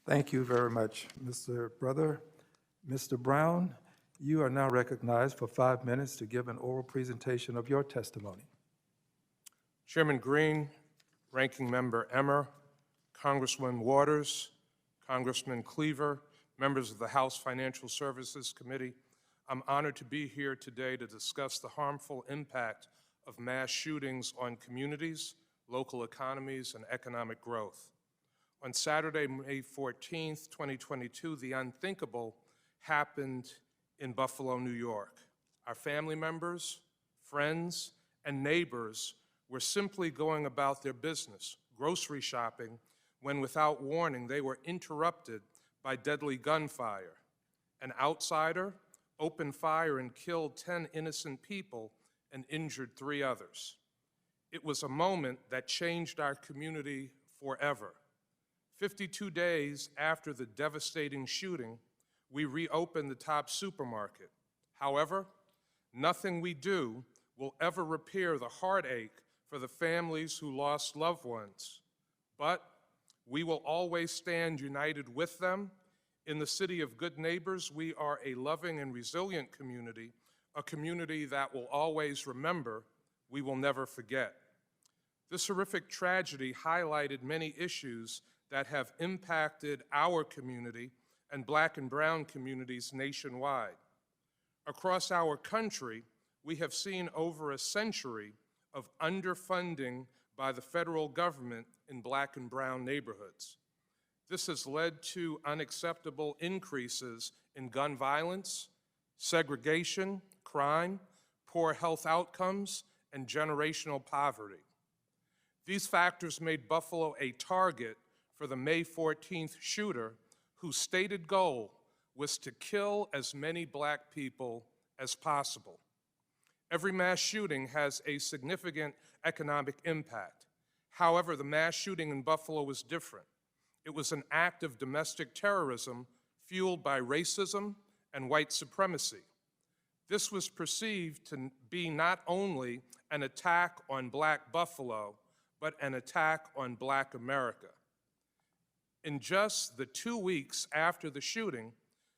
Thank you very much, Mr. Brother. Mr. Brown, you are now recognized for 5 minutes to give an oral presentation of your testimony. Chairman Green, Ranking Member Emmer, Congressman Waters, Congressman Cleaver, members of the House Financial Services Committee, I'm honored to be here today to discuss the harmful impact of mass shootings on communities, local economies, and economic growth. On Saturday, May 14th, 2022, the unthinkable happened in Buffalo, New York. Our family members, friends, and neighbors were simply going about their business, grocery shopping, when without warning they were interrupted by deadly gunfire. An outsider opened fire and killed 10 innocent people and injured 3 others. It was a moment that changed our community forever. 52 days after the devastating shooting, we reopened the Tops supermarket. However, nothing we do will ever repair the heartache for the families who lost loved ones. But we will always stand united with them. In the City of Good Neighbors, we are a loving and resilient community, a community that will always remember, we will never forget. This horrific tragedy highlighted many issues that have impacted our community and Black and brown communities nationwide. Across our country, we have seen over a century of underfunding by the federal government in Black and brown neighborhoods. This has led to unacceptable increases in gun violence, segregation, crime, poor health outcomes, and generational poverty. These factors made Buffalo a target for the May 14th shooter, whose stated goal was to kill as many Black people as possible. Every mass shooting has a significant economic impact. However, the mass shooting in Buffalo was different. It was an act of domestic terrorism fueled by racism and white supremacy. This was perceived to be not only an attack on Black Buffalo, but an attack on Black America. In just the 2 weeks after the shooting,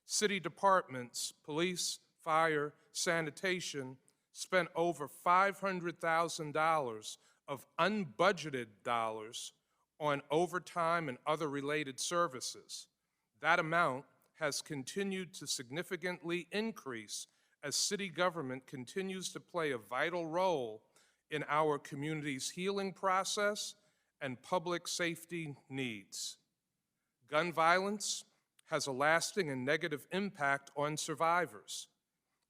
city departments, police, fire, sanitation spent over $500,000 of unbudgeted dollars on overtime and other related services. That amount has continued to significantly increase as city government continues to play a vital role in our community's healing process and public safety needs. Gun violence has a lasting and negative impact on survivors,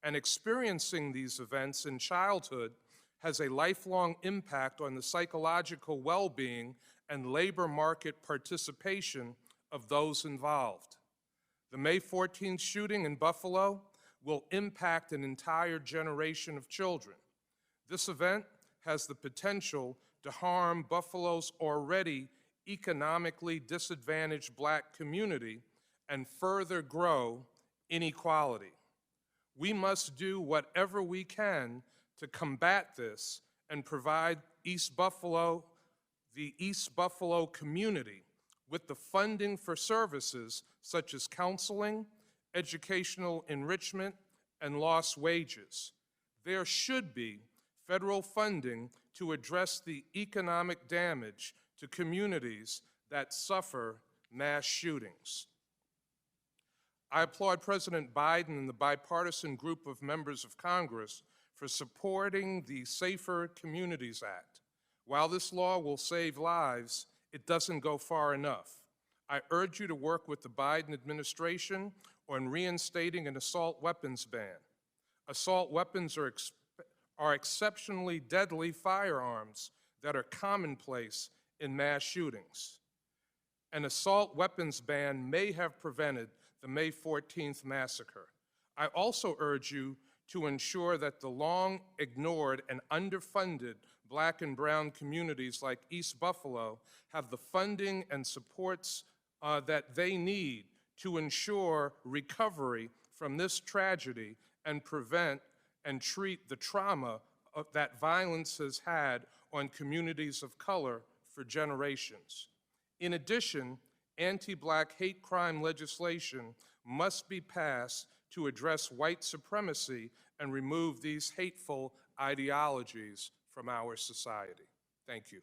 and experiencing these events in childhood has a lifelong impact on the psychological well-being and labor market participation of those involved. The May 14th shooting in Buffalo will impact an entire generation of children. This event has the potential to harm Buffalo's already economically disadvantaged Black community and further grow inequality. We must do whatever we can to combat this and provide the East Buffalo community with the funding for services such as counseling, educational enrichment, and lost wages. There should be federal funding to address the economic damage to communities that suffer mass shootings. I applaud President Biden and the bipartisan group of members of Congress for supporting the Safer Communities Act. While this law will save lives, it doesn't go far enough. I urge you to work with the Biden administration on reinstating an assault weapons ban. Assault weapons are exceptionally deadly firearms that are commonplace in mass shootings. An assault weapons ban may have prevented the May 14th massacre. I also urge you to ensure that the long ignored and underfunded Black and brown communities like East Buffalo have the funding and supports that they need to ensure recovery from this tragedy and prevent and treat the trauma that violence has had on communities of color for generations. In addition, anti-Black hate crime legislation must be passed to address white supremacy and remove these hateful ideologies from our society. Thank you.